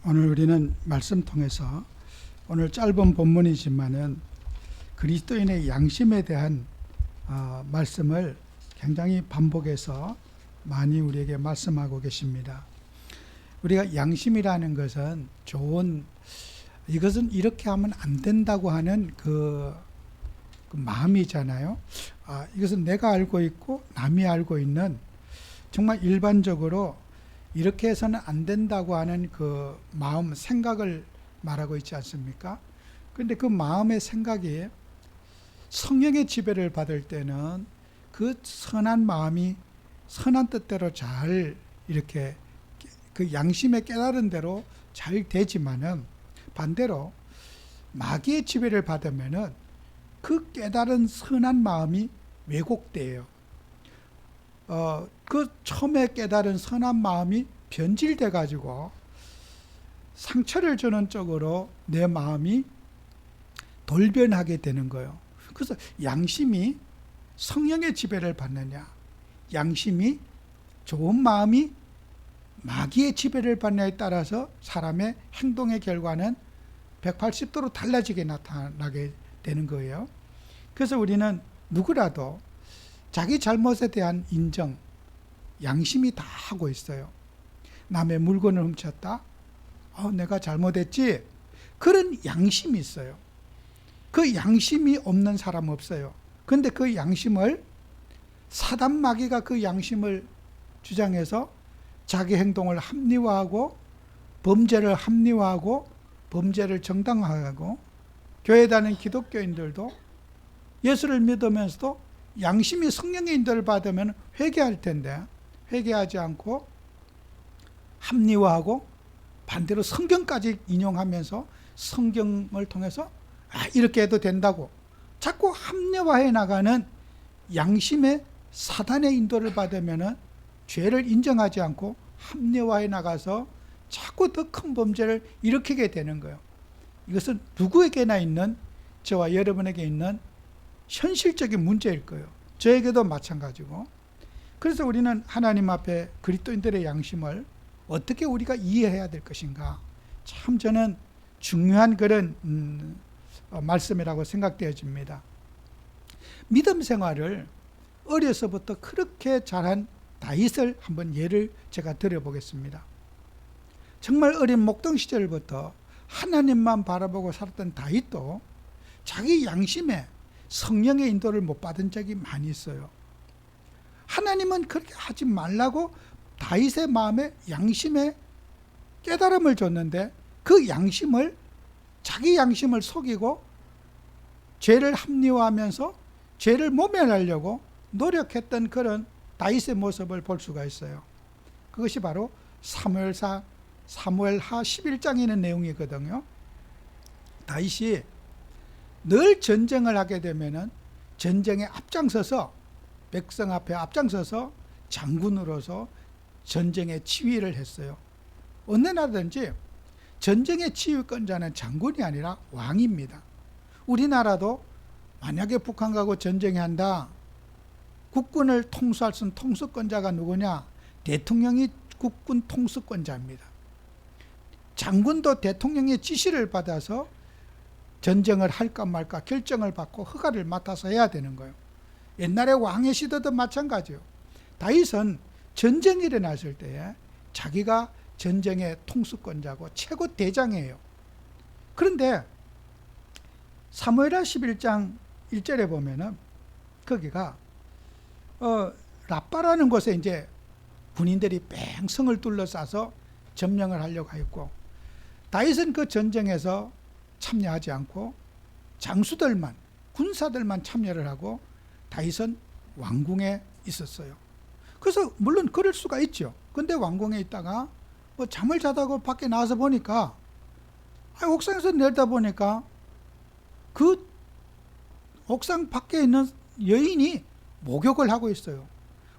오늘 우리는 말씀 통해서 오늘 짧은 본문이지만은 그리스도인의 양심에 대한 말씀을 굉장히 반복해서 많이 우리에게 말씀하고 계십니다. 우리가 양심이라는 것은 이것은 이렇게 하면 안 된다고 하는 그 마음이잖아요. 이것은 내가 알고 있고 남이 알고 있는 정말 일반적으로 이렇게 해서는 안 된다고 하는 그 마음, 생각을 말하고 있지 않습니까? 그런데 그 마음의 생각이 성령의 지배를 받을 때는 그 선한 마음이 선한 뜻대로 잘 이렇게 그 양심에 깨달은 대로 잘 되지만은 반대로 마귀의 지배를 받으면은 그 깨달은 선한 마음이 왜곡돼요. 그 처음에 깨달은 선한 마음이 변질돼 가지고 상처를 주는 쪽으로 내 마음이 돌변하게 되는 거예요. 그래서 양심이 성령의 지배를 받느냐, 양심이 좋은 마음이 마귀의 지배를 받느냐에 따라서 사람의 행동의 결과는 180도로 달라지게 나타나게 되는 거예요. 그래서 우리는 누구라도 자기 잘못에 대한 인정, 양심이 다 하고 있어요. 남의 물건을 훔쳤다? 내가 잘못했지? 그런 양심이 있어요. 그 양심이 없는 사람 없어요. 그런데 그 양심을 사단 마귀가 그 양심을 주장해서 자기 행동을 합리화하고 범죄를 합리화하고 범죄를 정당화하고 교회 다니는 기독교인들도 예수를 믿으면서도 양심이 성령의 인도를 받으면 회개할 텐데 회개하지 않고 합리화하고 반대로 성경까지 인용하면서 성경을 통해서 이렇게 해도 된다고 자꾸 합리화해 나가는 양심의 사단의 인도를 받으면 죄를 인정하지 않고 합리화해 나가서 자꾸 더 큰 범죄를 일으키게 되는 거예요. 이것은 누구에게나 있는, 저와 여러분에게 있는 현실적인 문제일 거예요. 저에게도 마찬가지고. 그래서 우리는 하나님 앞에 그리스도인들의 양심을 어떻게 우리가 이해해야 될 것인가, 참 저는 중요한 그런 말씀이라고 생각되어집니다. 믿음 생활을 어려서부터 그렇게 잘한 다윗을 한번 예를 제가 들어보겠습니다. 정말 어린 목동 시절부터 하나님만 바라보고 살았던 다윗도 자기 양심에 성령의 인도를 못 받은 적이 많이 있어요. 하나님은 그렇게 하지 말라고 다윗의 마음에 양심에 깨달음을 줬는데 그 양심을, 자기 양심을 속이고 죄를 합리화하면서 죄를 모면하려고 노력했던 그런 다윗의 모습을 볼 수가 있어요. 그것이 바로 사무엘하 11장에 있는 내용이거든요. 다윗이 늘 전쟁을 하게 되면은 전쟁에 앞장서서, 백성 앞에 앞장서서 장군으로서 전쟁의 지휘를 했어요. 어느 나라든지 전쟁의 지휘권자는 장군이 아니라 왕입니다. 우리나라도 만약에 북한하고 전쟁한다, 국군을 통수할 수 있는 통수권자가 누구냐? 대통령이 국군 통수권자입니다. 장군도 대통령의 지시를 받아서 전쟁을 할까 말까 결정을 받고 허가를 맡아서 해야 되는 거예요. 옛날에 왕의 시대도 마찬가지예요. 다윗은 전쟁이 일어났을 때에 자기가 전쟁의 통수권자고 최고 대장이에요. 그런데 사무엘하 11장 1절에 보면은 거기가 라빠라는 곳에 이제 군인들이 뺑성을 둘러싸서 점령을 하려고 했고, 다윗은 그 전쟁에서 참여하지 않고 장수들만, 군사들만 참여를 하고 다윗은 왕궁에 있었어요. 그래서 물론 그럴 수가 있죠. 근데 왕궁에 있다가 잠을 자다가 밖에 나와서 보니까 옥상에서 내려다 보니까 그 옥상 밖에 있는 여인이 목욕을 하고 있어요.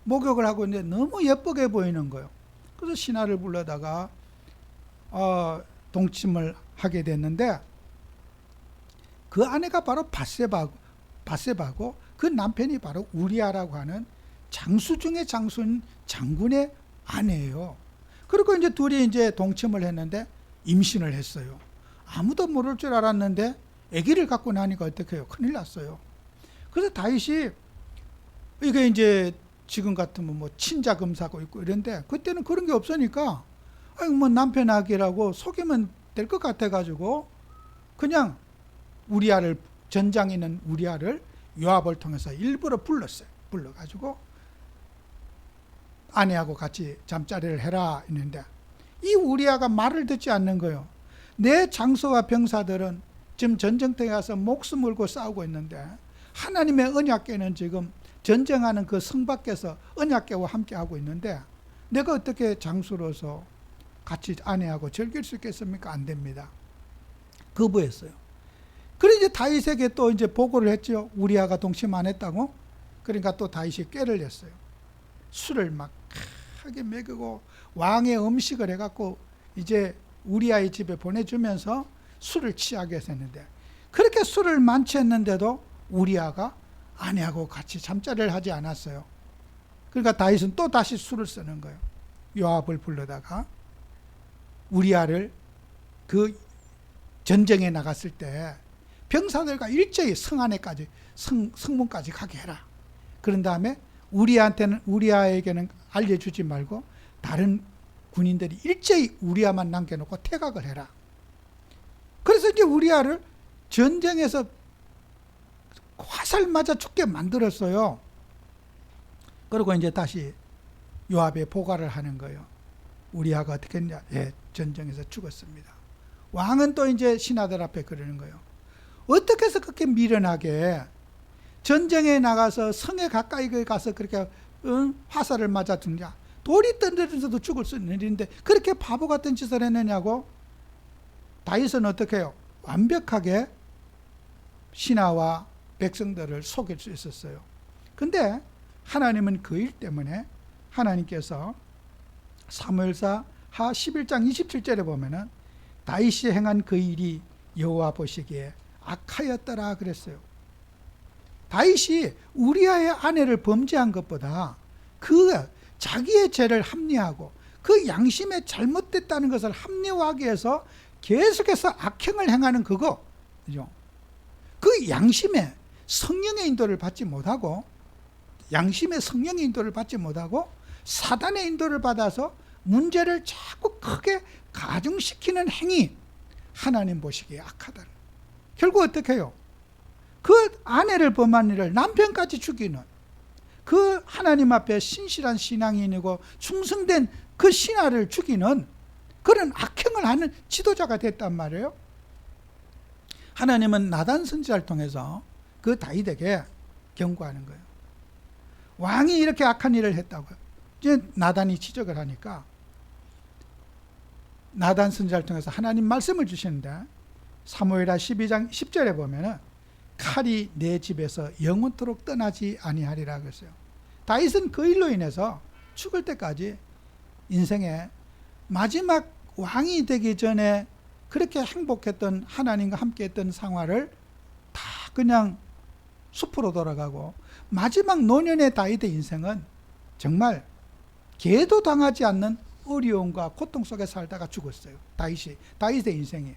목욕을 하고 있는데 너무 예쁘게 보이는 거예요. 그래서 신하를 불러다가 동침을 하게 됐는데 그 아내가 바로 바세바고 그 남편이 바로 우리아라고 하는 장수 중에 장수인 장군의 아내예요. 그리고 이제 둘이 이제 동침을 했는데 임신을 했어요. 아무도 모를 줄 알았는데 아기를 갖고 나니까 어떻게 해요? 큰일 났어요. 그래서 다윗이 이게 이제 지금 같으면 뭐 친자금사고 있고 이런데 그때는 그런 게 없으니까 뭐 남편 아기라고 속이면 될 것 같아가지고 그냥 우리아를 전장에 있는 우리아를 요압을 통해서 일부러 불렀어요. 불러가지고 아내하고 같이 잠자리를 해라 했는데 이 우리아가 말을 듣지 않는 거예요. 내 장수와 병사들은 지금 전쟁터에 가서 목숨 걸고 싸우고 있는데 하나님의 언약궤는 지금 전쟁하는 그 성 밖에서 언약궤와 함께 하고 있는데 내가 어떻게 장수로서 같이 아내하고 즐길 수 있겠습니까? 안 됩니다. 거부했어요. 그래 이제 다윗에게 또 이제 보고를 했죠. 우리아가 동침 안 했다고. 그러니까 또 다윗이 꾀를 냈어요. 술을 막 하게 먹이고 왕의 음식을 해갖고 이제 우리아의 집에 보내주면서 술을 취하게 했는데 그렇게 술을 만취했는데도 우리아가 아내하고 같이 잠자리를 하지 않았어요. 그러니까 다윗은 또 다시 술을 쓰는 거예요. 요압을 불러다가 우리아를 그 전쟁에 나갔을 때 병사들과 일제히 성 안에까지 성문까지 가게 해라. 그런 다음에 우리아에게는 알려주지 말고 다른 군인들이 일제히 우리아만 남겨놓고 퇴각을 해라. 그래서 이제 우리아를 전쟁에서 화살 맞아 죽게 만들었어요. 그리고 이제 다시 요압에 보고를 하는 거예요. 우리아가 어떻게 했냐? 예, 전쟁에서 죽었습니다. 왕은 또 이제 신하들 앞에 그러는 거예요. 어떻게 해서 그렇게 미련하게 전쟁에 나가서 성에 가까이 가서 그렇게 화살을 맞아 죽냐? 돌이 던져져도 죽을 수 있는 일인데 그렇게 바보 같은 짓을 했느냐고. 다윗은 어떻게 해요? 완벽하게 신하와 백성들을 속일 수 있었어요. 근데 하나님은 그 일 때문에 하나님께서 사무엘사 하 11장 27절에 보면은 다윗이 행한 그 일이 여호와 보시기에 악하였더라 그랬어요. 다윗이 우리아의 아내를 범죄한 것보다 그 자기의 죄를 합리하고 그 양심에 잘못됐다는 것을 합리화하기 위해서 계속해서 악행을 행하는 그거, 그죠? 그 양심에 성령의 인도를 받지 못하고 양심의 성령의 인도를 받지 못하고 사단의 인도를 받아서 문제를 자꾸 크게 가중시키는 행위, 하나님 보시기에 악하다. 결국 어떻게 해요? 그 아내를 범한 일을 남편까지 죽이는 그 하나님 앞에 신실한 신앙인이고 충성된 그 신하를 죽이는 그런 악행을 하는 지도자가 됐단 말이에요. 하나님은 나단 선지자를 통해서 그 다윗에게 경고하는 거예요. 왕이 이렇게 악한 일을 했다고요. 이제 나단이 지적을 하니까 나단 선지자를 통해서 하나님 말씀을 주시는데 사무엘하 12장 10절에 보면은 칼이 내 집에서 영원토록 떠나지 아니하리라 그랬어요. 다윗은 그 일로 인해서 죽을 때까지 인생의 마지막 왕이 되기 전에 그렇게 행복했던 하나님과 함께했던 생활을 다 그냥 숲으로 돌아가고 마지막 노년의 다윗의 인생은 정말 개도 당하지 않는 어려움과 고통 속에 살다가 죽었어요. 다윗의 인생이.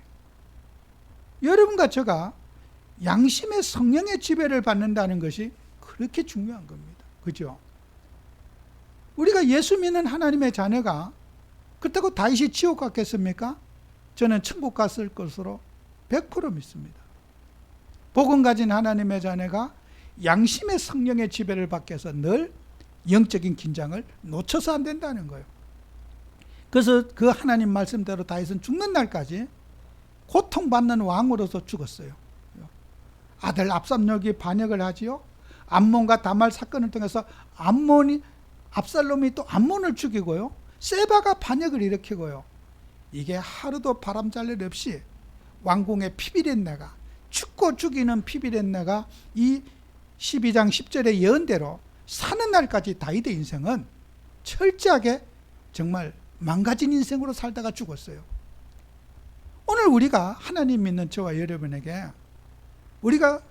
여러분과 제가 양심의 성령의 지배를 받는다는 것이 그렇게 중요한 겁니다. 그죠? 우리가 예수 믿는 하나님의 자녀가 그렇다고 다윗이 지옥 갔겠습니까? 저는 천국 갔을 것으로 100% 믿습니다. 복음 가진 하나님의 자녀가 양심의 성령의 지배를 받기 위해서 늘 영적인 긴장을 놓쳐서 안 된다는 거예요. 그래서 그 하나님 말씀대로 다윗은 죽는 날까지 고통받는 왕으로서 죽었어요. 아들 압살롬이 반역을 하지요. 암몬과 다말 사건을 통해서 압살롬이 또 암몬을 죽이고요. 세바가 반역을 일으키고요. 이게 하루도 바람잘 일 없이 왕궁의 피비렛네가 죽고 죽이는 피비렛네가 이 12장 10절의 예언대로 사는 날까지 다윗의 인생은 철저하게 정말 망가진 인생으로 살다가 죽었어요. 오늘 우리가 하나님 믿는 저와 여러분에게 우리가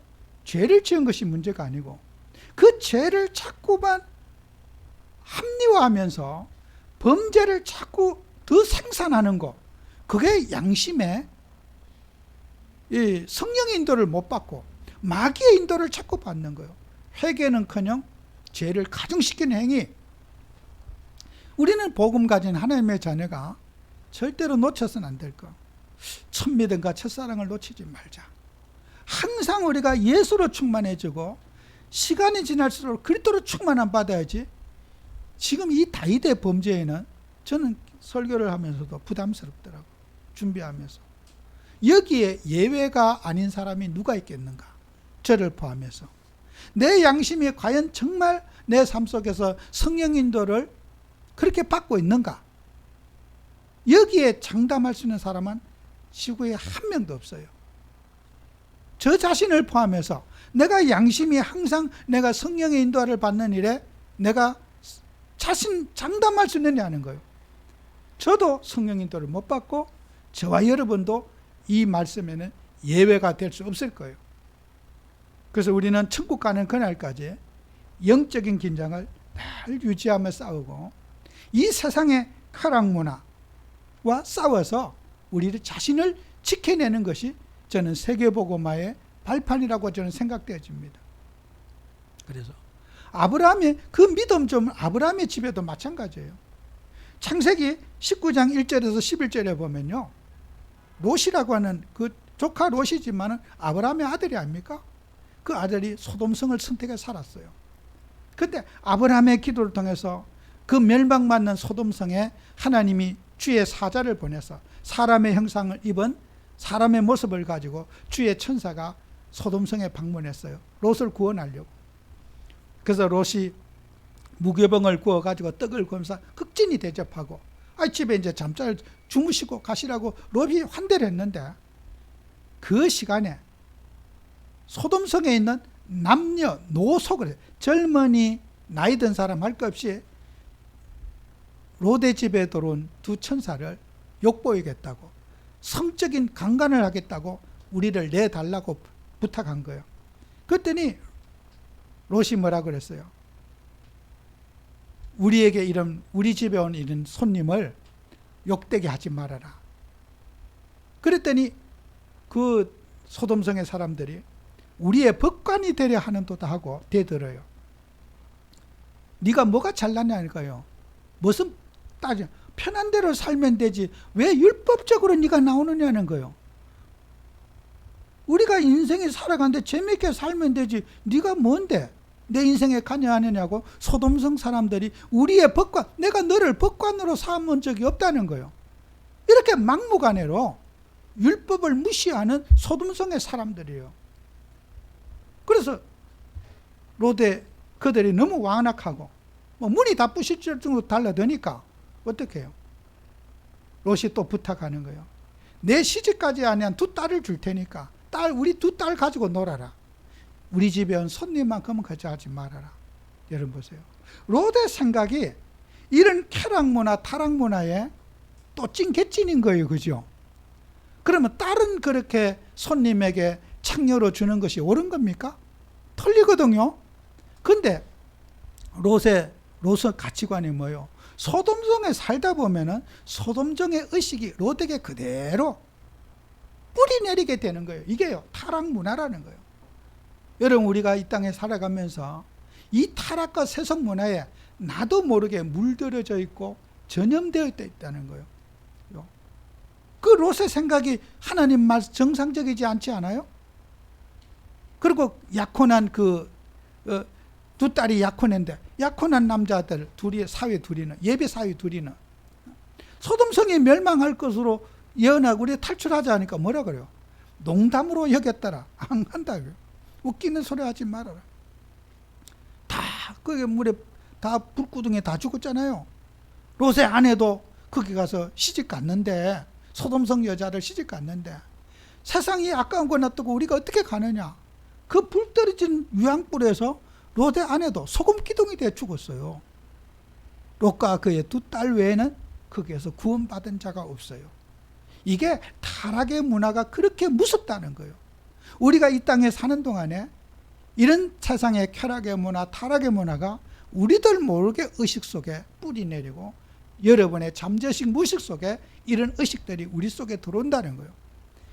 죄를 지은 것이 문제가 아니고 그 죄를 자꾸만 합리화하면서 범죄를 자꾸 더 생산하는 것, 그게 양심에 이 성령의 인도를 못 받고 마귀의 인도를 자꾸 받는 거예요. 회개는커녕 죄를 가중시키는 행위. 우리는 복음 가진 하나님의 자녀가 절대로 놓쳐서는 안 될 거. 첫 믿음과 첫사랑을 놓치지 말자. 항상 우리가 예수로 충만해지고 시간이 지날수록 그리스도로 충만함 받아야지. 지금 이 다윗의 범죄에는 저는 설교를 하면서도 부담스럽더라고. 준비하면서. 여기에 예외가 아닌 사람이 누가 있겠는가? 저를 포함해서. 내 양심이 과연 정말 내 삶 속에서 성령 인도를 그렇게 받고 있는가? 여기에 장담할 수 있는 사람은 지구에 한 명도 없어요. 저 자신을 포함해서 내가 양심이 항상 내가 성령의 인도를 받는 일에 내가 자신 장담할 수 있느냐는 거예요. 저도 성령 인도를 못 받고 저와 여러분도 이 말씀에는 예외가 될 수 없을 거예요. 그래서 우리는 천국 가는 그날까지 영적인 긴장을 늘 유지하며 싸우고 이 세상의 쾌락 문화와 싸워서 우리 자신을 지켜내는 것이 저는 세계복음화의 발판이라고 저는 생각되어집니다. 그래서 아브라함의 그 믿음 좀 아브라함의 집에도 마찬가지예요. 창세기 19장 1절에서 11절에 보면요. 롯이라고 하는 그 조카 롯이지만 아브라함의 아들이 아닙니까? 그 아들이 소돔성을 선택해 살았어요. 그때 아브라함의 기도를 통해서 그 멸망받는 소돔성에 하나님이 주의 사자를 보내서 사람의 형상을 입은 사람의 모습을 가지고 주의 천사가 소돔성에 방문했어요. 롯을 구원하려고. 그래서 롯이 무교병을 구워가지고 떡을 구우면서 극진히 대접하고 집에 이제 잠잘 주무시고 가시라고 롯이 환대를 했는데 그 시간에 소돔성에 있는 남녀 노소를 젊은이 나이 든 사람 할 것 없이 롯의 집에 들어온 두 천사를 욕보이겠다고 성적인 강간을 하겠다고 우리를 내달라고 부탁한 거예요. 그랬더니 롯이 뭐라 그랬어요? 우리 집에 온 이런 손님을 욕되게 하지 말아라. 그랬더니 그 소돔성의 사람들이 우리의 법관이 되려 하는도다 하고 대들어요. 네가 뭐가 잘났냐니까요. 무슨 따져 편한 대로 살면 되지 왜 율법적으로 네가 나오느냐는 거예요. 우리가 인생에 살아가는데 재밌게 살면 되지 네가 뭔데 내 인생에 관여하느냐고 소돔성 사람들이 우리의 법관, 내가 너를 법관으로 삼은 적이 없다는 거예요. 이렇게 막무가내로 율법을 무시하는 소돔성의 사람들이에요. 그래서 롯의 그들이 너무 완악하고 문이 다 부실 정도로 달라드니까 어떻게 해요? 롯이 또 부탁하는 거예요. 내 시집까지 아니한 두 딸을 줄 테니까 우리 두 딸 가지고 놀아라. 우리 집에 온 손님만큼은 거절하지 말아라. 여러분 보세요. 롯의 생각이 이런 쾌락 문화, 타락 문화에 또 찐개찐인 거예요. 그죠? 그러면 딸은 그렇게 손님에게 창녀로 주는 것이 옳은 겁니까? 틀리거든요. 근데 롯의 가치관이 뭐예요? 소돔성에 살다 보면은 소돔성의 의식이 롯에게 그대로 뿌리 내리게 되는 거예요. 이게요, 타락 문화라는 거예요. 여러분, 우리가 이 땅에 살아가면서 이 타락과 세속 문화에 나도 모르게 물들여져 있고 전염되어 있다는 거예요. 그 롯의 생각이 하나님 말 정상적이지 않지 않아요? 그리고 약혼한 두 딸이 약혼했는데 약혼한 남자들 사위 둘이는 예비 사위 둘이는 소돔성이 멸망할 것으로 예언하고 우리 탈출하자 하니까 뭐라 그래요? 농담으로 여겼더라. 안 한다고요. 웃기는 소리 하지 말아라. 그게 물에 다 불구덩이에 다 죽었잖아요. 롯의 아내도 거기 가서 시집 갔는데 소돔성 여자를 시집 갔는데 세상이 아까운 거 놔두고 우리가 어떻게 가느냐. 그 불 떨어진 유황불에서 롯의 아내도 소금 기둥이 되어 죽었어요. 롯과 그의 두 딸 외에는 거기에서 구원받은 자가 없어요. 이게 타락의 문화가 그렇게 무섭다는 거예요. 우리가 이 땅에 사는 동안에 이런 세상의 쾌락의 문화, 타락의 문화가 우리들 모르게 의식 속에 뿌리 내리고 여러분의 잠재식 무의식 속에 이런 의식들이 우리 속에 들어온다는 거예요.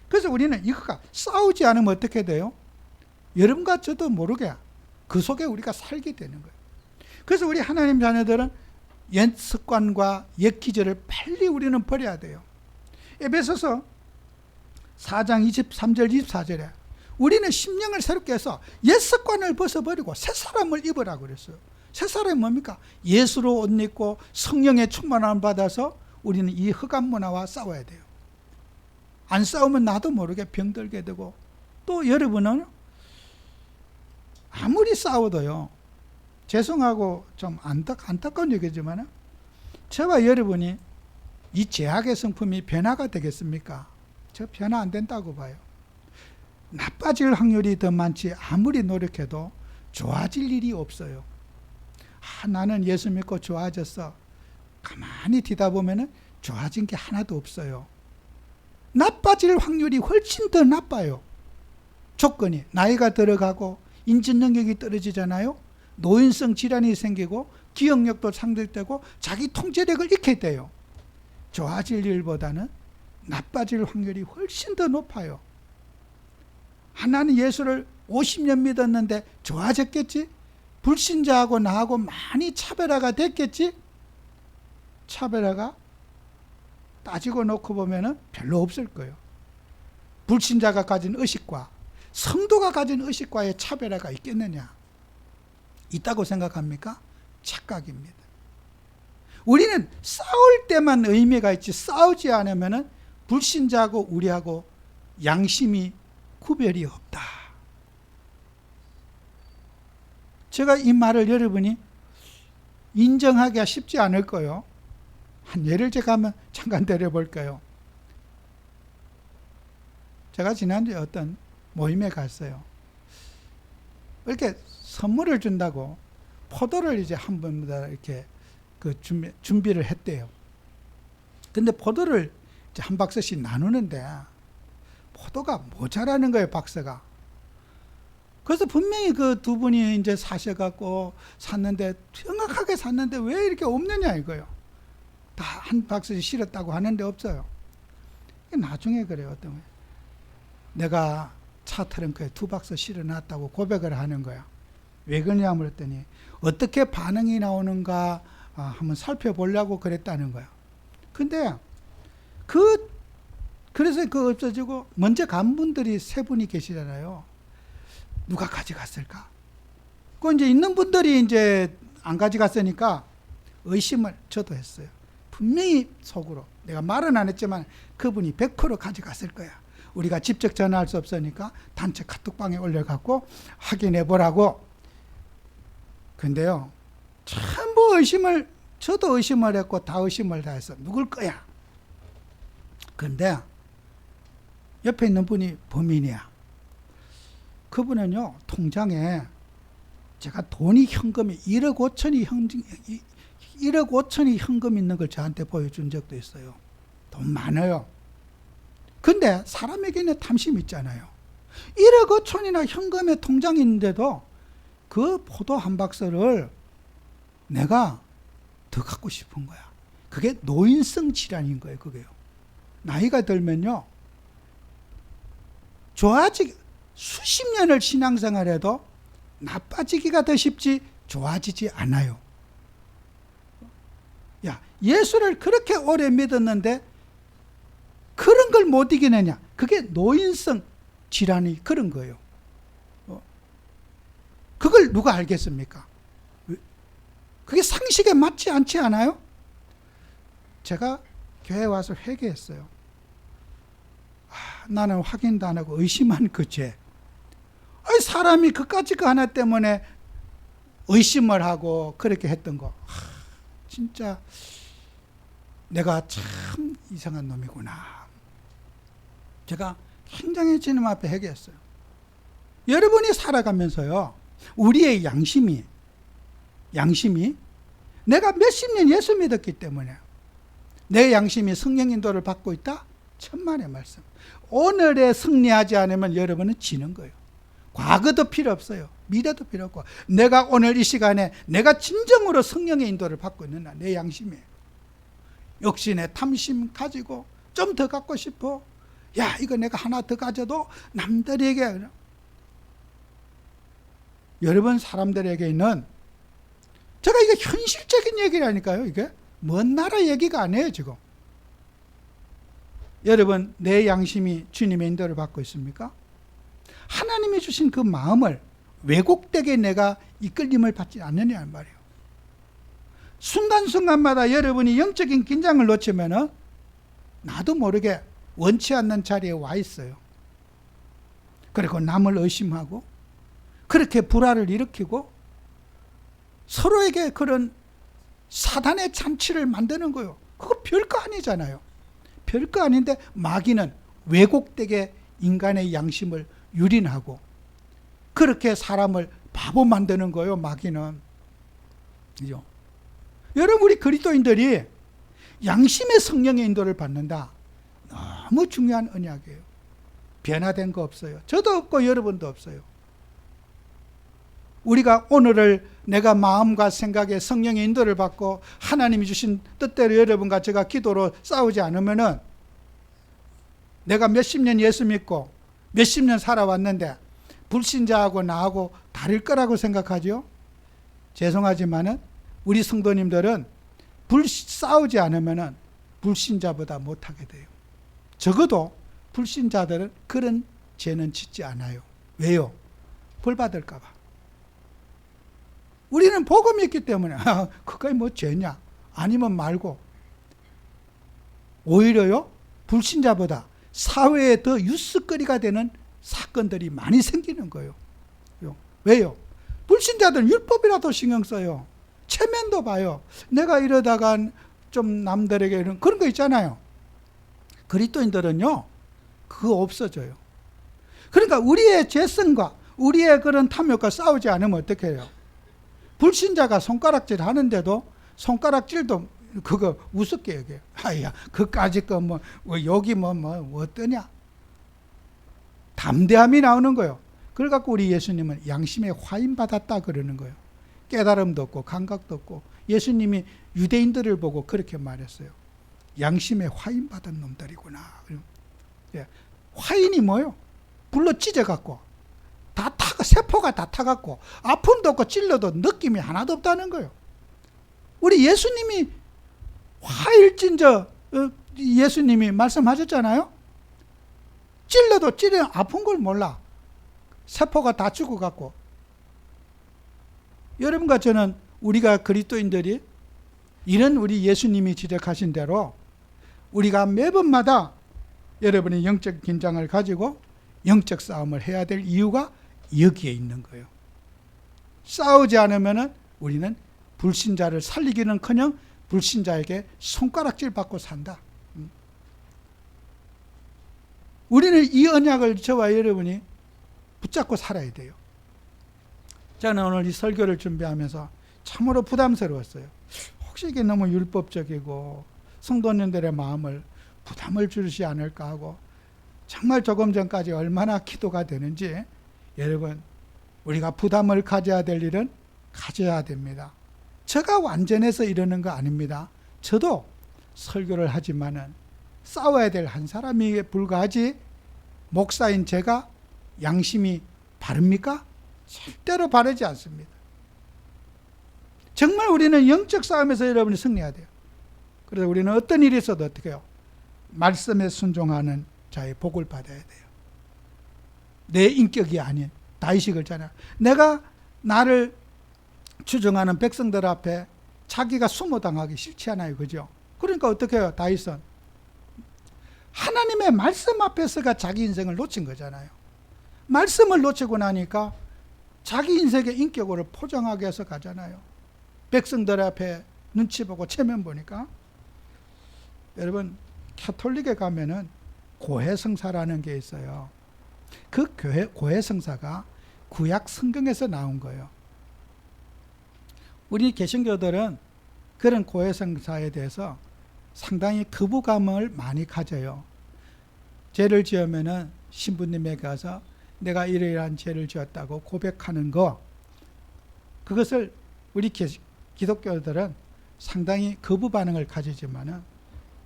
그래서 우리는 이거가 싸우지 않으면 어떻게 돼요? 여러분과 저도 모르게 그 속에 우리가 살게 되는 거예요. 그래서 우리 하나님 자녀들은 옛 습관과 옛 기절을 빨리 우리는 버려야 돼요. 에베소서 4장 23절 24절에 우리는 심령을 새롭게 해서 옛 습관을 벗어버리고 새 사람을 입으라고 그랬어요. 새 사람이 뭡니까? 예수로 옷 입고 성령의 충만함을 받아서 우리는 이 흑암 문화와 싸워야 돼요. 안 싸우면 나도 모르게 병들게 되고, 또 여러분은 아무리 싸워도요, 죄송하고 좀 안타까운 얘기지만 저와 여러분이 이 죄악의 성품이 변화가 되겠습니까? 저 변화 안 된다고 봐요. 나빠질 확률이 더 많지 아무리 노력해도 좋아질 일이 없어요. 나는 예수 믿고 좋아졌어. 가만히 뒤다 보면은 좋아진 게 하나도 없어요. 나빠질 확률이 훨씬 더 나빠요. 조건이 나이가 들어가고 인지 능력이 떨어지잖아요. 노인성 질환이 생기고 기억력도 상실되고 자기 통제력을 잃게 돼요. 좋아질 일보다는 나빠질 확률이 훨씬 더 높아요. 하나는 예수를 50년 믿었는데 좋아졌겠지? 불신자하고 나하고 많이 차별화가 됐겠지? 차별화가 따지고 놓고 보면은 별로 없을 거예요. 불신자가 가진 의식과 성도가 가진 의식과의 차별화가 있겠느냐? 있다고 생각합니까? 착각입니다. 우리는 싸울 때만 의미가 있지 싸우지 않으면은 불신자하고 우리하고 양심이 구별이 없다. 제가 이 말을 여러분이 인정하기가 쉽지 않을 거예요. 한 예를 제가 한번 잠깐 드려볼까요? 제가 지난주에 어떤 모임에 갔어요. 이렇게 선물을 준다고 포도를 이제 한 번마다 이렇게 그 준비를 했대요. 근데 포도를 이제 한 박스씩 나누는데 포도가 모자라는 거예요, 박스가. 그래서 분명히 그 두 분이 이제 사셔갖고 샀는데, 정확하게 샀는데 왜 이렇게 없느냐 이거요. 다 한 박스씩 실었다고 하는데 없어요. 나중에 그래요, 어떤 거예요. 내가 차 트렁크에 2박스 실어놨다고 고백을 하는 거야. 왜 그러냐 그랬더니 어떻게 반응이 나오는가 한번 살펴보려고 그랬다는 거야. 근데 그래서 없어지고 먼저 간 분들이 3분이 계시잖아요. 누가 가져갔을까? 그 이제 있는 분들이 이제 안 가져갔으니까 의심을 저도 했어요. 분명히 속으로 내가 말은 안 했지만 그분이 100% 가져갔을 거야. 우리가 직접 전화할 수 없으니까 단체 카톡방에 올려갖고 확인해 보라고. 근데요, 전부 저도 의심을 했고 다 의심을 다 했어. 누굴 거야? 근데 옆에 있는 분이 범인이야. 그분은요, 통장에 제가 돈이 현금이 1억 5천이 현금 있는 걸 저한테 보여준 적도 있어요. 돈 많아요. 근데 사람에게는 탐심이 있잖아요. 1억 5천이나 현금에 통장이 있는데도 그 포도 한 박스를 내가 더 갖고 싶은 거야. 그게 노인성 질환인 거예요, 그게요. 나이가 들면요, 수십 년을 신앙생활해도 나빠지기가 더 쉽지 좋아지지 않아요. 야, 예수를 그렇게 오래 믿었는데 그런 걸 못 이기느냐? 그게 노인성 질환이 그런 거예요. 그걸 누가 알겠습니까? 그게 상식에 맞지 않지 않아요? 제가 교회 와서 회개했어요. 나는 확인도 안 하고 의심한 그 죄. 사람이 그까짓 거 하나 때문에 의심을 하고 그렇게 했던 거. 진짜 내가 참 이상한 놈이구나. 제가 굉장히 주님 앞에 회개했어요. 여러분이 살아가면서요, 우리의 양심이 내가 몇십 년 예수 믿었기 때문에 내 양심이 성령 인도를 받고 있다? 천만의 말씀. 오늘에 승리하지 않으면 여러분은 지는 거예요. 과거도 필요 없어요. 미래도 필요 없고, 내가 오늘 이 시간에 내가 진정으로 성령의 인도를 받고 있는 내 양심이에요. 욕심에 탐심 가지고 좀 더 갖고 싶어. 야, 이거 내가 하나 더 가져도 남들에게. 여러분 사람들에게 있는, 제가 이게 현실적인 얘기라니까요. 이게 먼 나라 얘기가 아니에요 지금. 여러분 내 양심이 주님의 인도를 받고 있습니까? 하나님이 주신 그 마음을 왜곡되게 내가 이끌림을 받지 않느냐는 말이에요. 순간순간마다 여러분이 영적인 긴장을 놓치면은 나도 모르게 원치 않는 자리에 와 있어요. 그리고 남을 의심하고 그렇게 불화를 일으키고 서로에게 그런 사단의 잔치를 만드는 거예요. 그거 별거 아니잖아요. 별거 아닌데 마귀는 왜곡되게 인간의 양심을 유린하고 그렇게 사람을 바보 만드는 거예요. 마귀는. 그죠? 여러분 우리 그리스도인들이 양심의 성령의 인도를 받는다. 너무 중요한 언약이에요. 변화된 거 없어요. 저도 없고 여러분도 없어요. 우리가 오늘을 내가 마음과 생각에 성령의 인도를 받고 하나님이 주신 뜻대로 여러분과 제가 기도로 싸우지 않으면은 내가 몇십 년 예수 믿고 몇십 년 살아왔는데 불신자하고 나하고 다를 거라고 생각하죠? 죄송하지만은 우리 성도님들은 싸우지 않으면은 불신자보다 못하게 돼요. 적어도 불신자들은 그런 죄는 짓지 않아요. 왜요? 벌 받을까 봐. 우리는 복음이 있기 때문에 그게 뭐 죄냐? 아니면 말고. 오히려요 불신자보다 사회에 더 뉴스거리가 되는 사건들이 많이 생기는 거예요. 왜요? 불신자들은 율법이라도 신경 써요. 체면도 봐요. 내가 이러다가 좀 남들에게 이런 그런 거 있잖아요. 그리스도인들은요 그거 없어져요. 그러니까 우리의 죄성과 우리의 그런 탐욕과 싸우지 않으면 어떻게 해요? 불신자가 손가락질 하는데도 손가락질도 그거 우습게 여겨요. 아야, 그까짓 거 뭐 여기 뭐 어떠냐? 담대함이 나오는 거예요. 그걸 갖고 우리 예수님은 양심에 화인 받았다 그러는 거예요. 깨달음도 없고 감각도 없고 예수님이 유대인들을 보고 그렇게 말했어요. 양심에 화인 받은 놈들이구나. 화인이 뭐예요? 불로 찢어갖고 다 타가 세포가 다 타갖고 아픔도 없고 찔러도 느낌이 하나도 없다는 거예요. 우리 예수님이 화일진저 예수님이 말씀하셨잖아요. 찔러도 찔려 아픈 걸 몰라. 세포가 다 죽어갖고. 여러분과 저는 우리가 그리스도인들이 이런 우리 예수님이 지적하신 대로 우리가 매번마다 여러분의 영적 긴장을 가지고 영적 싸움을 해야 될 이유가 여기에 있는 거예요. 싸우지 않으면 우리는 불신자를 살리기는커녕 불신자에게 손가락질 받고 산다. 우리는 이 언약을 저와 여러분이 붙잡고 살아야 돼요. 저는 오늘 이 설교를 준비하면서 참으로 부담스러웠어요. 혹시 이게 너무 율법적이고 성도님들의 마음을 부담을 주지 않을까 하고 정말 조금 전까지 얼마나 기도가 되는지 여러분 우리가 부담을 가져야 될 일은 가져야 됩니다. 제가 완전해서 이러는 거 아닙니다. 저도 설교를 하지만은 싸워야 될 한 사람이 불과하지 목사인 제가 양심이 바릅니까? 절대로 바르지 않습니다. 정말 우리는 영적 싸움에서 여러분이 승리해야 돼요. 그래서 우리는 어떤 일이 있어도 어떻게 해요? 말씀에 순종하는 자의 복을 받아야 돼요. 내 인격이 아닌 다윗이 그랬잖아요. 내가 나를 추종하는 백성들 앞에 자기가 수모당하기 싫지 않아요. 그죠? 그러니까 어떻게 해요? 다윗은 하나님의 말씀 앞에서가 자기 인생을 놓친 거잖아요. 말씀을 놓치고 나니까 자기 인생의 인격으로 포장하게 해서 가잖아요. 백성들 앞에 눈치 보고 체면 보니까. 여러분 가톨릭에 가면은 고해성사라는 게 있어요. 그 고해성사가 구약 성경에서 나온 거예요. 우리 개신교들은 그런 고해성사에 대해서 상당히 거부감을 많이 가져요. 죄를 지으면은 신부님에게 가서 내가 이러이러한 죄를 지었다고 고백하는 거, 그것을 우리 기독교들은 상당히 거부 반응을 가지지만은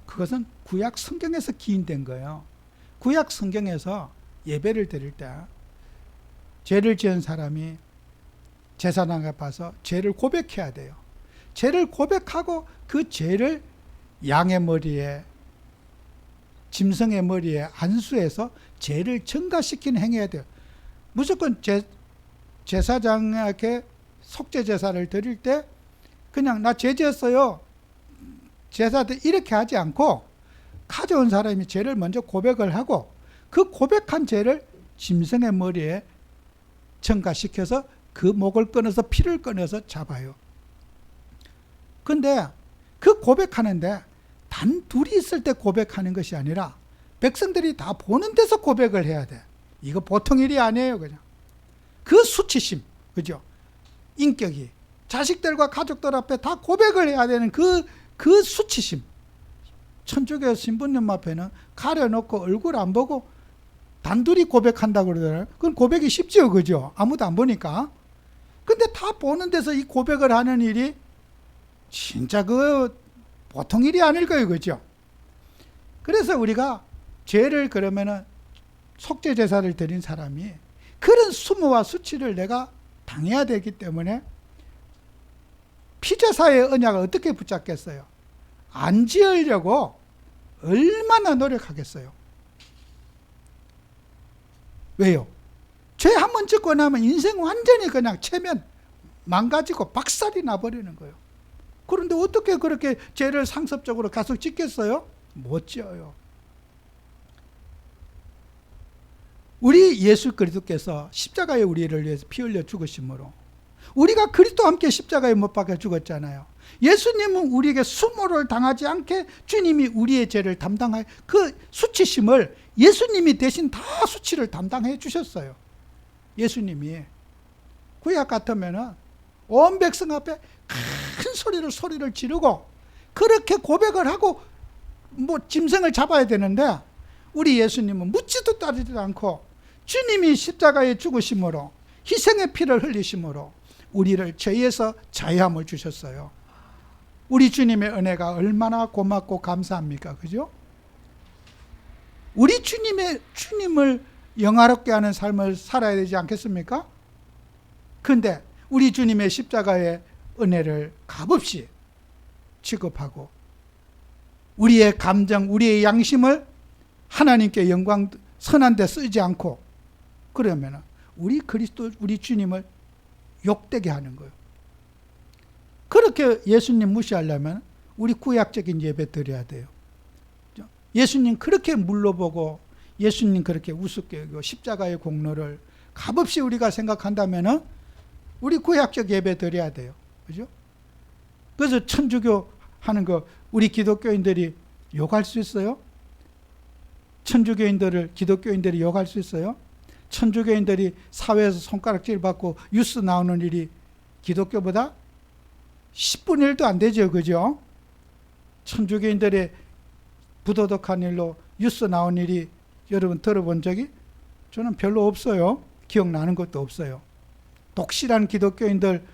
그것은 구약 성경에서 기인된 거예요. 구약 성경에서 예배를 드릴 때 죄를 지은 사람이 제사장 앞에 가서 죄를 고백해야 돼요. 죄를 고백하고 그 죄를 양의 머리에, 짐승의 머리에 안수해서 죄를 증가시키는 행해야 돼요. 무조건 제사장에게 속죄 제사를 드릴 때 그냥 나 죄 지었어요, 제사들 이렇게 하지 않고 가져온 사람이 죄를 먼저 고백을 하고 그 고백한 죄를 짐승의 머리에 증가시켜서 그 목을 끊어서 피를 끊어서 잡아요. 근데 그 고백하는데 단 둘이 있을 때 고백하는 것이 아니라 백성들이 다 보는 데서 고백을 해야 돼. 이거 보통 일이 아니에요. 그냥 그 수치심, 그죠? 인격이 자식들과 가족들 앞에 다 고백을 해야 되는 그 수치심. 천주교 신부님 앞에는 가려놓고 얼굴 안 보고 단둘이 고백한다고 그러잖아요. 그건 고백이 쉽죠, 그죠? 아무도 안 보니까. 근데 다 보는 데서 이 고백을 하는 일이 진짜 그 보통 일이 아닐 거예요, 그죠? 그래서 우리가 죄를 그러면은 속죄 제사를 드린 사람이 그런 수모와 수치를 내가 당해야 되기 때문에 피제사의 언약을 어떻게 붙잡겠어요? 안 지으려고 얼마나 노력하겠어요? 왜요? 죄 한 번 짓고 나면 인생 완전히 그냥 체면 망가지고 박살이 나버리는 거예요. 그런데 어떻게 그렇게 죄를 상습적으로 계속 짓겠어요? 못 지어요. 우리 예수 그리스도께서 십자가에 우리를 위해서 피 흘려 죽으심으로 우리가 그리스도와 함께 십자가에 못 박혀 죽었잖아요. 예수님은 우리에게 수모를 당하지 않게 주님이 우리의 죄를 담당하여 그 수치심을 예수님이 대신 다 수치를 담당해 주셨어요. 예수님이 구약 같으면은 온 백성 앞에 큰 소리를 지르고 그렇게 고백을 하고 뭐 짐승을 잡아야 되는데 우리 예수님은 묻지도 따지지도 않고 주님이 십자가에 죽으심으로 희생의 피를 흘리심으로 우리를 죄에서 자유함을 주셨어요. 우리 주님의 은혜가 얼마나 고맙고 감사합니까? 그죠? 우리 주님을 영화롭게 하는 삶을 살아야 되지 않겠습니까? 근데 우리 주님의 십자가의 은혜를 값없이 취급하고 우리의 감정, 우리의 양심을 하나님께 영광 선한 데 쓰지 않고 그러면 우리 그리스도, 우리 주님을 욕되게 하는 거예요. 그렇게 예수님 무시하려면 우리 구약적인 예배 드려야 돼요. 예수님 그렇게 물러보고 예수님 그렇게 우습게 여기고 십자가의 공로를 값없이 우리가 생각한다면 우리 구약적 예배 드려야 돼요. 그죠? 그래서 천주교 하는 거 우리 기독교인들이 욕할 수 있어요? 천주교인들을 기독교인들이 욕할 수 있어요? 천주교인들이 사회에서 손가락질 받고 뉴스 나오는 일이 기독교보다 10분의 1도 안 되죠. 그죠? 천주교인들의 부도덕한 일로 뉴스 나온 일이 여러분 들어본 적이 저는 별로 없어요. 기억나는 것도 없어요. 독실한 기독교인들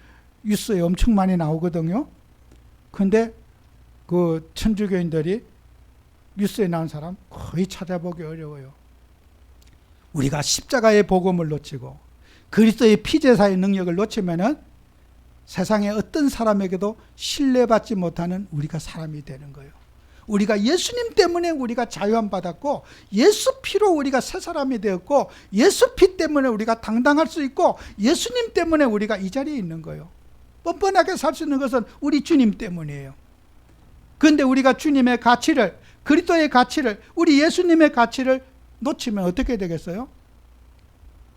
뉴스에 엄청 많이 나오거든요. 근데 그 천주교인들이 뉴스에 나온 사람 거의 찾아보기 어려워요. 우리가 십자가의 복음을 놓치고 그리스도의 피제사의 능력을 놓치면은 세상의 어떤 사람에게도 신뢰받지 못하는 우리가 사람이 되는 거예요. 우리가 예수님 때문에 우리가 자유함 받았고 예수 피로 우리가 새 사람이 되었고 예수 피 때문에 우리가 당당할 수 있고 예수님 때문에 우리가 이 자리에 있는 거예요. 뻔뻔하게 살 수 있는 것은 우리 주님 때문이에요. 그런데 우리가 주님의 가치를, 그리스도의 가치를, 우리 예수님의 가치를 놓치면 어떻게 되겠어요?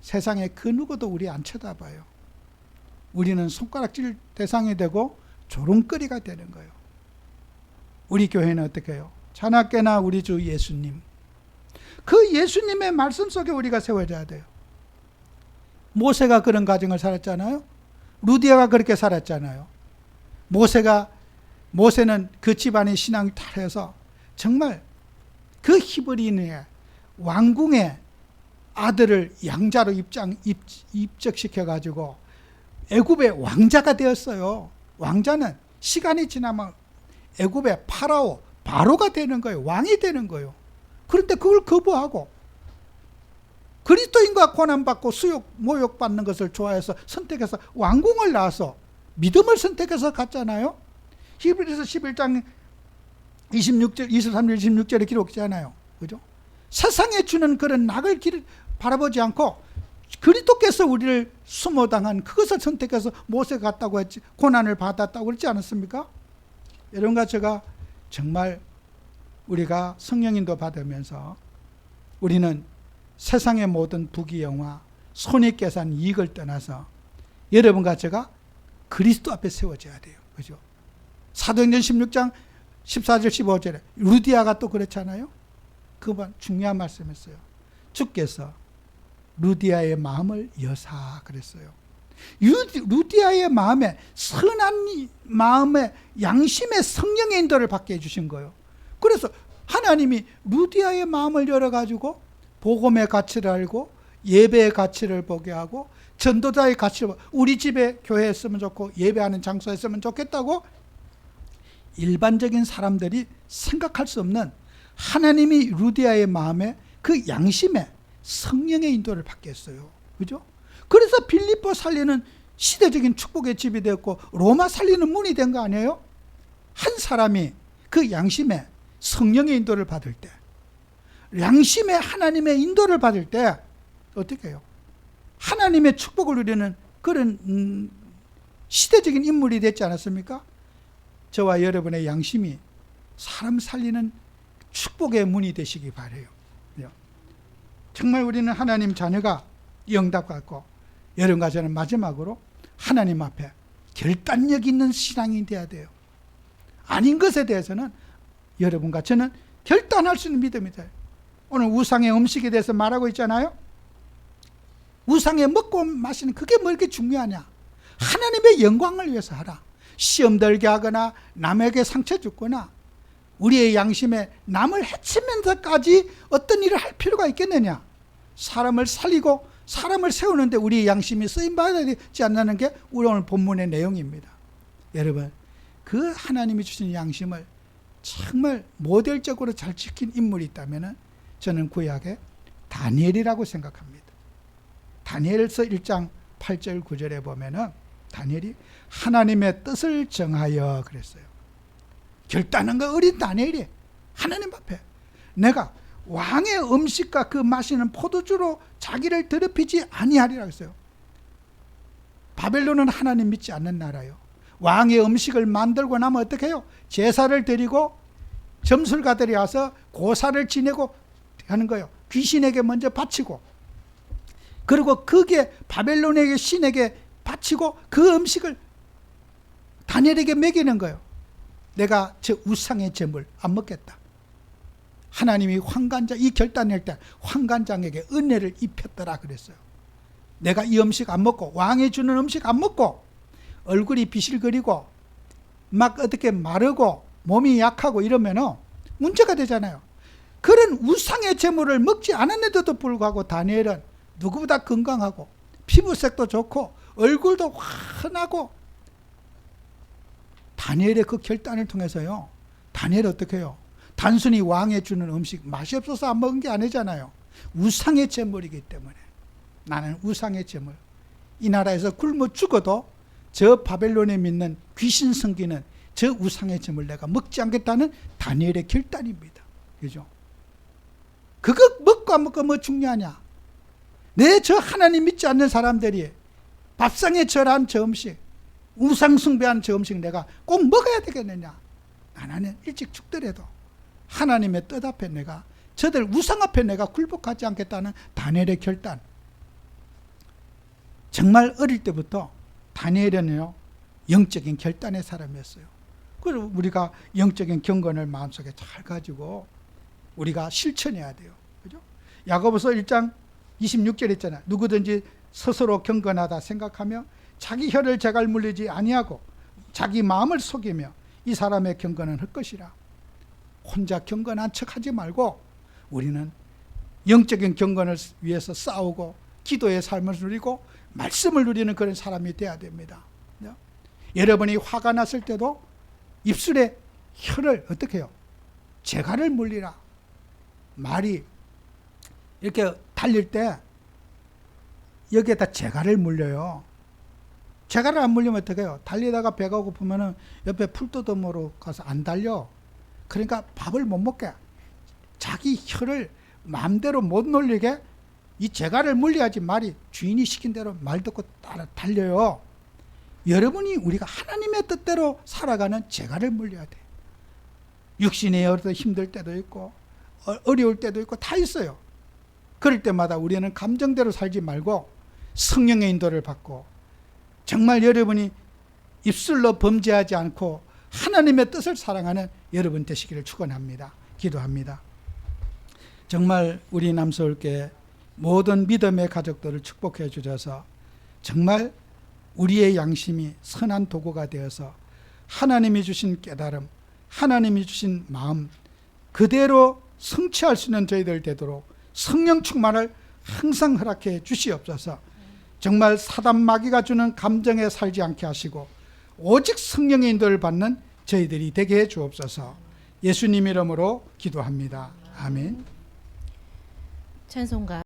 세상에 그 누구도 우리 안 쳐다봐요. 우리는 손가락질 대상이 되고 조롱거리가 되는 거예요. 우리 교회는 어떻게 해요? 자나깨나 우리 주 예수님, 그 예수님의 말씀 속에 우리가 세워져야 돼요. 모세가 그런 가정을 살았잖아요. 루디아가 그렇게 살았잖아요. 모세는 그 집안의 신앙이 탈해서 정말 그 히브리인의 왕궁의 아들을 양자로 입적시켜가지고 애굽의 왕자가 되었어요. 왕자는 시간이 지나면 애굽의 파라오, 바로가 되는 거예요. 왕이 되는 거예요. 그런데 그걸 거부하고 그리스도인과 고난받고 수욕, 모욕받는 것을 좋아해서 선택해서 왕궁을 나와서 믿음을 선택해서 갔잖아요. 히브리서 11장 23절, 26절에 기록되잖아요. 그죠? 세상에 주는 그런 낙을 바라보지 않고 그리스도께서 우리를 수모당한 그것을 선택해서 모세가 갔다고 했지, 고난을 받았다고 그랬지 않았습니까? 여러분과 제가 정말 우리가 성령인도 받으면서 우리는 세상의 모든 부귀영화, 손익계산, 이익을 떠나서 여러분과 제가 그리스도 앞에 세워져야 돼요. 그죠? 사도행전 16장 14절 15절에 루디아가 또 그랬잖아요. 그만 중요한 말씀했어요. 주께서 루디아의 마음을 여사 그랬어요. 루디아의 마음에 선한 마음에 양심의 성령의 인도를 받게 해주신 거예요. 그래서 하나님이 루디아의 마음을 열어가지고 복음의 가치를 알고 예배의 가치를 보게 하고 전도자의 가치를 보고 우리 집에 교회에 있으면 좋고 예배하는 장소에 있으면 좋겠다고 일반적인 사람들이 생각할 수 없는 하나님이 루디아의 마음에 그 양심에 성령의 인도를 받게 했어요. 그죠? 그래서 빌립보 살리는 시대적인 축복의 집이 되었고 로마 살리는 문이 된 거 아니에요? 한 사람이 그 양심에 성령의 인도를 받을 때, 양심에 하나님의 인도를 받을 때 어떻게 해요? 하나님의 축복을 누리는 그런 시대적인 인물이 됐지 않았습니까? 저와 여러분의 양심이 사람 살리는 축복의 문이 되시기 바라요. 정말 우리는 하나님 자녀가 영답 갖고 여러분과 저는 마지막으로 하나님 앞에 결단력 있는 신앙이 돼야 돼요. 아닌 것에 대해서는 여러분과 저는 결단할 수 있는 믿음이 돼요. 오늘 우상의 음식에 대해서 말하고 있잖아요. 우상에 먹고 마시는 그게 뭐 이렇게 중요하냐? 하나님의 영광을 위해서 하라. 시험 들게 하거나 남에게 상처 주거나 우리의 양심에 남을 해치면서까지 어떤 일을 할 필요가 있겠느냐? 사람을 살리고 사람을 세우는데 우리의 양심이 쓰임받아야 되지 않는 게 우리 오늘 본문의 내용입니다. 여러분, 그 하나님이 주신 양심을 정말 모델적으로 잘 지킨 인물이 있다면 저는 구약의 다니엘이라고 생각합니다. 다니엘서 1장 8절 9절에 보면은 다니엘이 하나님의 뜻을 정하여 그랬어요. 결단한 거 어린 다니엘이 하나님 앞에 내가 왕의 음식과 그 마시는 포도주로 자기를 더럽히지 아니하리라 했어요. 바벨론은 하나님 믿지 않는 나라예요. 왕의 음식을 만들고 나면 어떻게 해요? 제사를 드리고 점술가들이 와서 고사를 지내고 하는 거예요. 귀신에게 먼저 바치고 그리고 그게 바벨론에게 신에게 바치고 그 음식을 다니엘에게 먹이는 거예요. 내가 저 우상의 제물 안 먹겠다. 하나님이 환관장, 이 결단할 때 환관장에게 은혜를 입혔더라 그랬어요. 내가 이 음식 안 먹고 왕이 주는 음식 안 먹고 얼굴이 비실거리고 막 어떻게 마르고 몸이 약하고 이러면 문제가 되잖아요. 그런 우상의 제물을 먹지 않았는데도 불구하고 다니엘은 누구보다 건강하고 피부색도 좋고 얼굴도 환하고 다니엘의 그 결단을 통해서요. 다니엘 어떻게 해요? 단순히 왕이 주는 음식 맛이 없어서 안 먹은 게 아니잖아요. 우상의 제물이기 때문에 나는 우상의 제물 이 나라에서 굶어 죽어도 저 바벨론에 믿는 귀신 섬기는 저 우상의 제물 내가 먹지 않겠다는 다니엘의 결단입니다. 그죠? 그거 먹고 안 먹고 뭐 중요하냐? 내 저 하나님 믿지 않는 사람들이 밥상에 절한 저 음식 우상 숭배한 저 음식 내가 꼭 먹어야 되겠느냐? 나는 일찍 죽더라도 하나님의 뜻 앞에 내가 저들 우상 앞에 내가 굴복하지 않겠다는 다니엘의 결단. 정말 어릴 때부터 다니엘은요 영적인 결단의 사람이었어요. 그리고 우리가 영적인 경건을 마음속에 잘 가지고 우리가 실천해야 돼요. 그죠? 야고보서 1장 26절 있잖아요. 누구든지 스스로 경건하다 생각하며 자기 혀를 제갈 물리지 아니하고 자기 마음을 속이며 이 사람의 경건은 헛것이라. 혼자 경건한 척하지 말고 우리는 영적인 경건을 위해서 싸우고 기도의 삶을 누리고 말씀을 누리는 그런 사람이 돼야 됩니다. 여러분이 화가 났을 때도 입술에 혀를 어떻게 해요? 재갈을 물리라. 말이 이렇게 달릴 때 여기에다 재갈을 물려요. 재갈을 안 물리면 어떻게 해요? 달리다가 배가 고프면은 옆에 풀도덤으로 가서 안 달려. 그러니까 밥을 못 먹게, 자기 혀를 마음대로 못 놀리게 이 재갈을 물려야지 말이 주인이 시킨 대로 말 듣고 따라 달려요. 여러분이 우리가 하나님의 뜻대로 살아가는 재갈을 물려야 돼. 육신이 힘들 때도 있고 어려울 때도 있고 다 있어요. 그럴 때마다 우리는 감정대로 살지 말고 성령의 인도를 받고 정말 여러분이 입술로 범죄하지 않고 하나님의 뜻을 사랑하는 여러분 되시기를 축원합니다. 기도합니다. 정말 우리 남서울교회 모든 믿음의 가족들을 축복해 주셔서 정말 우리의 양심이 선한 도구가 되어서 하나님이 주신 깨달음, 하나님이 주신 마음 그대로 성취할 수 있는 저희들 되도록 성령 충만을 항상 허락해 주시옵소서. 정말 사단 마귀가 주는 감정에 살지 않게 하시고 오직 성령의 인도를 받는 저희들이 되게 해 주옵소서. 예수님 이름으로 기도합니다. 아멘. 찬송가